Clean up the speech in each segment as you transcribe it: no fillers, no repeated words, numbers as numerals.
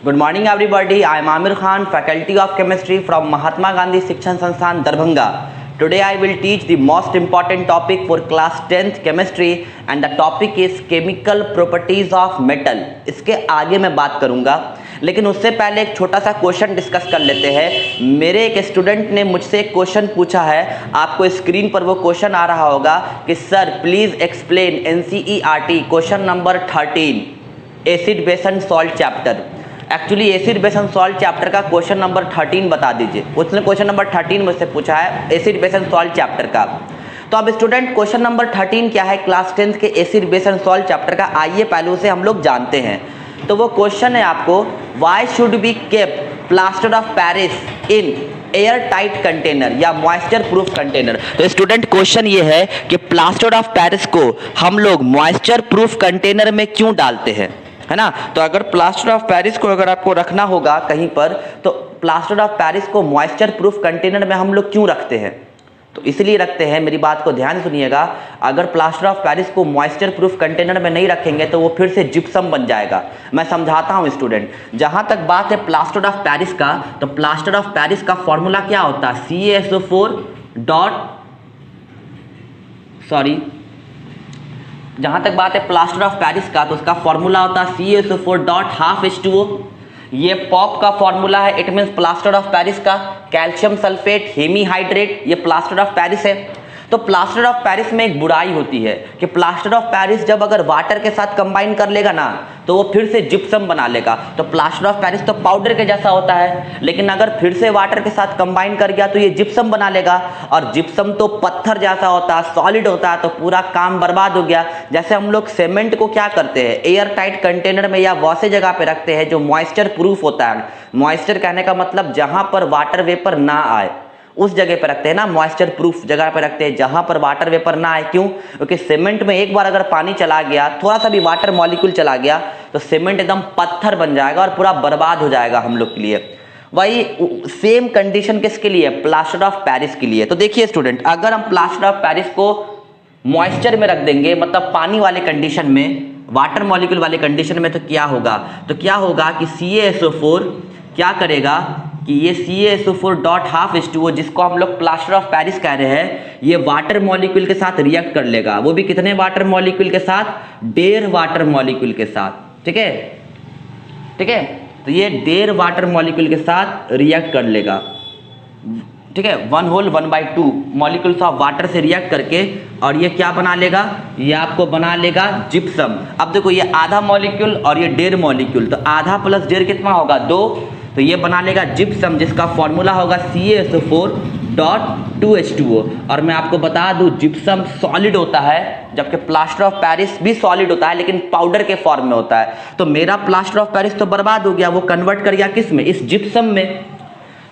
Good morning everybody. I am Amir Khan, Faculty of Chemistry from Mahatma Gandhi Shikshan Sansthan, Darbhanga. Today I will teach the most important topic for class 10th chemistry and the topic is chemical properties of metal. इसके आगे मैं बात करूंगा, लेकिन उससे पहले एक छोटा सा क्वेश्चन डिस्कस कर लेते हैं। मेरे एक स्टूडेंट ने मुझसे एक क्वेश्चन पूछा है, आपको स्क्रीन पर वो क्वेश्चन आ रहा होगा कि sir please explain NCERT question number 13 acid base and salt chapter. Actually acid base and salt chapter का क्वेश्चन नंबर 13 बता दीजिए। उसने क्वेश्चन नंबर 13 मुझसे पूछा है acid base and salt chapter का। तो अब स्टूडेंट क्वेश्चन नंबर 13 क्या है क्लास 10th के acid base and salt chapter का, आइए पहलू से हम लोग जानते हैं। तो वो क्वेश्चन है आपको, why should be kept plaster of Paris in air tight container या मॉइस्चर प्रूफ कंटेनर। तो स्टूडेंट क्वेश्चन ये है कि प्लास्टर ऑफ पेरिस को हम लोग मॉइस्चर प्रूफ कंटेनर में क्यों डालते हैं, है ना। तो अगर प्लास्टर ऑफ पेरिस को अगर आपको रखना होगा कहीं पर, तो प्लास्टर ऑफ पेरिस को मॉइस्चर प्रूफ कंटेनर में हम लोग क्यों रखते हैं? तो इसलिए रखते हैं, मेरी बात को ध्यान सुनिएगा, अगर प्लास्टर ऑफ पेरिस को मॉइस्चर प्रूफ कंटेनर में नहीं रखेंगे तो वो फिर से जिप्सम बन जाएगा। मैं समझाता हूं स्टूडेंट। जहां तक बात है प्लास्टर ऑफ पेरिस का, तो प्लास्टर ऑफ पेरिस का फॉर्मूला क्या होता है? जहां तक बात है प्लास्टर ऑफ पेरिस का, तो उसका फॉर्मूला होता है CaSO4.12H2O। ये पॉप का फॉर्मूला है, it means plaster of Paris का। कैल्शियम सल्फेट हेमीहाइड्रेट, ये प्लास्टर ऑफ पेरिस है। तो प्लास्टर ऑफ पेरिस में एक बुराई होती है कि प्लास्टर ऑफ पेरिस जब अगर वाटर के साथ कंबाइन कर लेगा ना, तो वो फिर से जिप्सम बना लेगा। तो प्लास्टर ऑफ पेरिस तो पाउडर के जैसा होता है, लेकिन अगर फिर से वाटर के साथ कंबाइन कर गया तो ये जिप्सम बना लेगा। और जिप्सम तो पत्थर जैसा होता है, सॉलिड होता है, तो पूरा काम बर्बाद हो गया। जैसे हम लोग सीमेंट को क्या करते हैं, एयर टाइट कंटेनर में या वैसे जगह पे रखते हैं जो मॉइस्चर प्रूफ होता है। मॉइस्चर कहने का मतलब जहां पर वाटर वेपर ना आए उस जगह पे रखते हैं ना, मॉइस्चर प्रूफ जगह पे रखते हैं जहां पर वाटर वेपर ना आए। क्यों? क्योंकि सीमेंट में एक बार अगर पानी चला गया, थोड़ा सा भी वाटर मॉलिक्यूल चला गया, तो सीमेंट एकदम पत्थर बन जाएगा और पूरा बर्बाद हो जाएगा हम लोग के लिए। वही सेम कंडीशन किसके लिए? प्लास्टर ऑफ पेरिस के लिए। तो देखिए स्टूडेंट, अगर हम प्लास्टर ऑफ पेरिस को मॉइस्चर में रख देंगे, मतलब पानी वाले कंडीशन में, वाटर मॉलिक्यूल वाले कंडीशन में, तो क्या होगा कि CaSO4 क्या करेगा कि ये CaSO4.12H2O जिसको हम लोग प्लास्टर ऑफ पेरिस कह रहे हैं, ये वाटर मॉलिक्यूल के साथ रिएक्ट कर लेगा। वो भी कितने वाटर मॉलिक्यूल के साथ? 1.5 वाटर मॉलिक्यूल के साथ। ठीक है, तो ये 1.5 वाटर मॉलिक्यूल के साथ रिएक्ट कर लेगा। ठीक है, 1/2 मॉलिक्यूल्स ऑफ वाटर से रिएक्ट करके, और ये क्या बना लेगा? ये आपको बना लेगा जिप्सम। अब देखो, ये आधा मॉलिक्यूल और ये 1.5 मॉलिक्यूल, तो आधा प्लस 1.5 कितना होगा? 2। तो ये बना लेगा जिप्सम, जिसका फॉर्मूला होगा CaSO4.2H2O। और मैं आपको बता दूं, जिप्सम सॉलिड होता है, जबकि प्लास्टर ऑफ पेरिस भी सॉलिड होता है, लेकिन पाउडर के फॉर्म में होता है। तो मेरा प्लास्टर ऑफ पेरिस तो बर्बाद हो गया, वो कन्वर्ट कर गया किस में? इस जिप्सम में।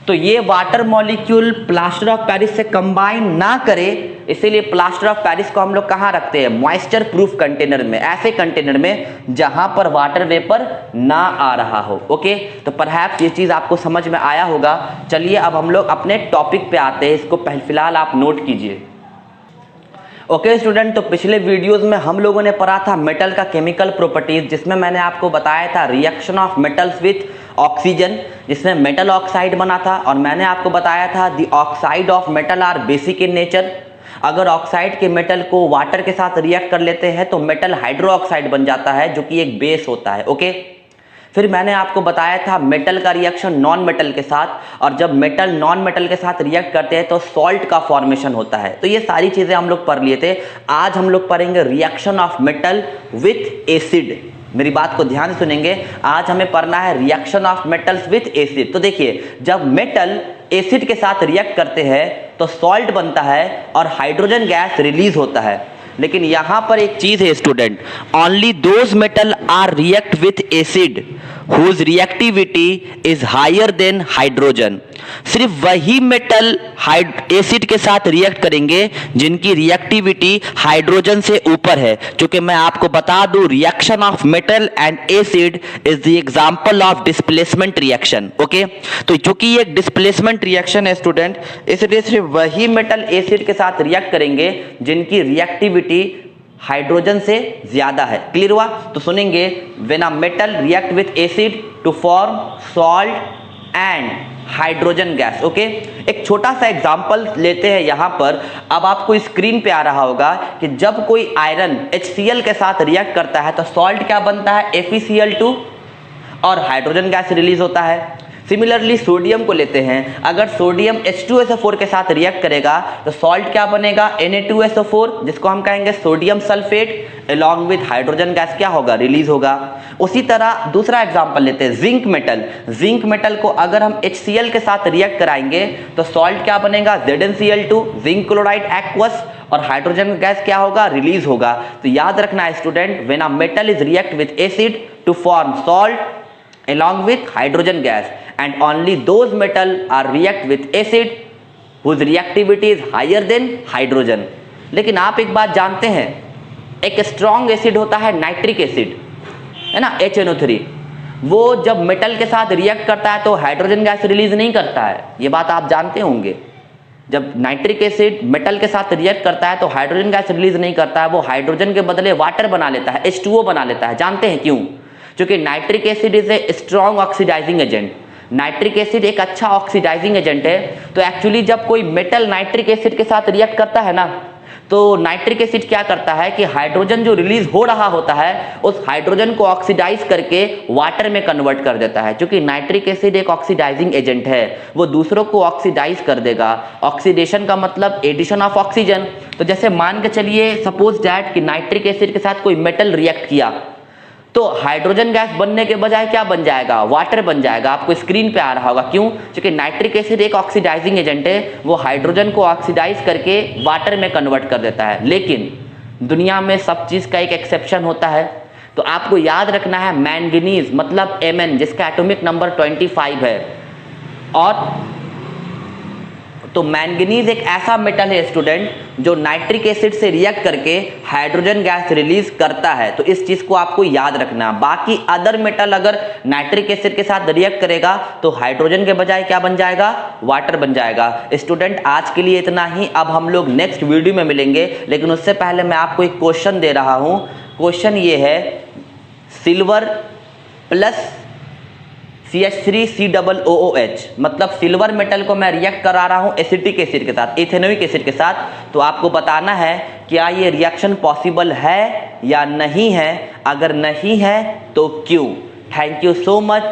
तो ये water molecule plaster of Paris से कंबाइन ना करे, इसीलिए प्लास्टर ऑफ पेरिस को हम लोग कहाँ रखते हैं? मॉइस्चर प्रूफ कंटेनर में, ऐसे कंटेनर में जहां पर वाटर वेपर ना आ रहा हो। ओके, तो परहैप्स ये चीज आपको समझ में आया होगा। चलिए अब हम लोग अपने टॉपिक पे आते हैं, इसको फिलहाल आप नोट कीजिए। ओके स्टूडेंट, तो पिछले वीडियोस में हम लोगों ने पढ़ा था मेटल का केमिकल प्रॉपर्टीज, जिसमें मैंने आपको बताया था reaction of metals with oxygen, जिसमें मेटल ऑक्साइड बना था। और मैंने आपको बताया था the oxide of metal are basic in nature. अगर ऑक्साइड के मेटल को वाटर के साथ रिएक्ट कर लेते हैं तो मेटल हाइड्रो ऑक्साइड बन जाता है, जो कि एक बेस होता है। ओके, फिर मैंने आपको बताया था मेटल का रिएक्शन नॉन मेटल के साथ, और जब मेटल नॉन मेटल के साथ रिएक्ट करते हैं तो सॉल्ट का फॉर्मेशन होता है। तो ये सारी चीजें हम लोग पढ़ लिए थे। आज हम लोग पढ़ेंगे reaction of metal with acid. मेरी बात को ध्यान से सुनेंगे, आज हमें पढ़ना है reaction of metals with acid. तो देखिए, जब मेटल एसिड के साथ रिएक्ट करते हैं तो सॉल्ट बनता है और हाइड्रोजन गैस रिलीज होता है। लेकिन यहां पर एक चीज है student, only those metal are react with acid whose reactivity is higher than hydrogen. सिर्फ वही मेटल एसिड के साथ रिएक्ट करेंगे जिनकी रिएक्टिविटी हाइड्रोजन से ऊपर है। क्योंकि मैं आपको बता दूं, reaction of metal and acid is the example of displacement reaction. Okay, तो चूंकि ये डिस्प्लेसमेंट रिएक्शन है स्टूडेंट, इसलिए सिर्फ वही मेटल एसिड के साथ रिएक्ट करेंगे जिनकी रिएक्टिविटी हाइड्रोजन से ज्यादा है। क्लियर हुआ? तो सुनेंगे, when a metal react with acid to form salt and hydrogen gas. Okay, एक छोटा सा एग्जांपल लेते हैं यहां पर। अब आपको स्क्रीन पे आ रहा होगा कि जब कोई आयरन HCl के साथ रिएक्ट करता है तो सॉल्ट क्या बनता है, FeCl2, और हाइड्रोजन गैस रिलीज होता है। सिमिलरली सोडियम को लेते हैं, अगर सोडियम H2SO4 के साथ रिएक्ट करेगा तो सॉल्ट क्या बनेगा, Na2SO4, जिसको हम कहेंगे sodium sulphate, along with hydrogen gas क्या होगा, रिलीज होगा। उसी तरह दूसरा एग्जांपल लेते हैं, जिंक मेटल। जिंक मेटल को अगर हम HCl के साथ रिएक्ट कराएंगे तो सॉल्ट क्या बनेगा, ZnCl2, जिंक क्लोराइड एक्वस, और हाइड्रोजन गैस क्या होगा, रिलीज होगा। तो याद रखना है student, when a metal is react with acid to form salt along with hydrogen gas, and only those metal are react with acid whose reactivity is higher than hydrogen। लेकिन आप एक बात जानते हैं, एक स्ट्रॉन्ग एसिड होता है nitric acid, है ना, HNO3, वो जब मेटल के साथ रिएक्ट करता है तो हाइड्रोजन गैस रिलीज नहीं करता है। ये बात आप जानते होंगे, जब नाइट्रिक एसिड मेटल के साथ रिएक्ट करता है तो हाइड्रोजन गैस रिलीज नहीं करता है, वो हाइड्रोजन के बदले वाटर बना लेता है, H2O बना लेता है। जानते हैं क्यों? क्योंकि nitric acid is a strong oxidising agent. Nitric acid एक अच्छा ऑक्सीडाइजिंग एजेंट है। तो एक्चुअली जब कोई मेटल नाइट्रिक एसिड के साथ रिएक्ट करता है ना, तो नाइट्रिक एसिड क्या करता है कि हाइड्रोजन जो रिलीज हो रहा होता है उस हाइड्रोजन को ऑक्सीडाइज करके वाटर में कन्वर्ट कर देता है। क्योंकि नाइट्रिक एसिड एक ऑक्सीडाइजिंग एजेंट है, वो दूसरों को ऑक्सीडाइज कर देगा। ऑक्सीडेशन का मतलब एडिशन ऑफ ऑक्सीजन। तो जैसे मान के चलिए, सपोज दैट कि नाइट्रिक एसिड के साथ कोई मेटल रिएक्ट किया तो हाइड्रोजन गैस बनने के बजाय क्या बन जाएगा, वाटर बन जाएगा। आपको स्क्रीन पे आ रहा होगा क्यों, क्योंकि नाइट्रिक एसिड एक ऑक्सीडाइजिंग एजेंट है, वो हाइड्रोजन को ऑक्सीडाइज करके वाटर में कन्वर्ट कर देता है। लेकिन दुनिया में सब चीज का एक एक्सेप्शन होता है। तो आपको याद रखना है, मैंगनीज मतलब Mn, जिसका एटॉमिक नंबर 25 है। और तो मैंगनीज एक ऐसा मेटल है स्टूडेंट जो नाइट्रिक एसिड से रिएक्ट करके हाइड्रोजन गैस रिलीज करता है। तो इस चीज को आपको याद रखना। बाकी अदर मेटल अगर नाइट्रिक एसिड के साथ रिएक्ट करेगा तो हाइड्रोजन के बजाय क्या बन जाएगा, वाटर बन जाएगा। स्टूडेंट आज के लिए इतना ही, अब हम लोग नेक्स्ट वीडियो में मिलेंगे। लेकिन उससे पहले मैं आपको एक क्वेश्चन दे रहा हूं। क्वेश्चन ये है, सिल्वर प्लस CH3COOH, मतलब सिल्वर मेटल को मैं रिएक्ट करा रहा हूं एसिटिक एसिड के साथ, इथेनोइक एसिड के साथ। तो आपको बताना है क्या ये रिएक्शन पॉसिबल है या नहीं है। अगर नहीं है तो क्यों। Thank you so much.